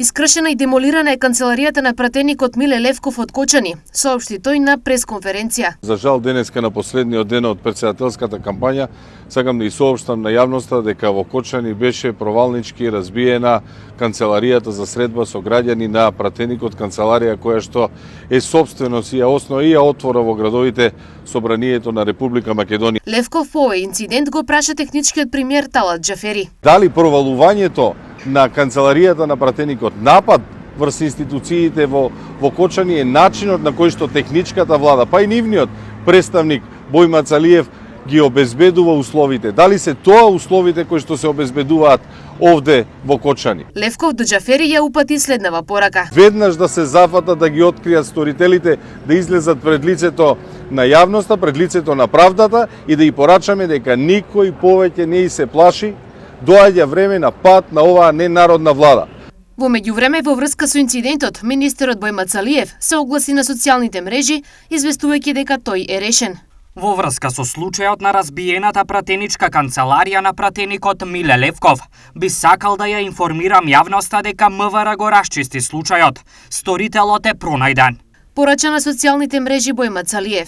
Искршена и демолирана е канцеларијата на пратеникот Миле Левков од Кочани, соопшти тој на пресконференција. За жал денеска на последниот ден од претседателската кампања сакам да и соопштам на јавноста дека во Кочани беше провалнички разбиена канцеларијата за средба со граѓани на пратеникот канцеларија која што е собственост и ја основа и ја отвора во градовите собранието на Република Македонија. Левков по овој инцидент го праша техничкиот премиер Талат Џафери. Дали провалувањето на канцеларијата на пратеникот напад врз институциите во Кочани е начинот на кој што техничката влада, па и нивниот представник Бој Мацалиев ги обезбедува условите. Дали се тоа условите кои што се обезбедуваат овде во Кочани? Левков до Џафери ја упати следнава порака. Веднаш да се зафатат да ги откријат сторителите, да излезат пред лицето на јавноста, пред лицето на правдата и да и порачаме дека никој повеќе не и се плаши. Доаѓа време на пат на оваа ненародна влада. Во меѓувреме, во врска со инцидентот, министерот Бој Мацалиев се огласи на социјалните мрежи, известувајќи дека тој е решен. Во врска со случајот на разбиената пратеничка канцеларија на пратеникот Миле Левков, би сакал да ја информирам јавноста дека МВР го расчисти случајот. Сторителот е пронајден. Порача на социјалните мрежи Бој Мацалиев.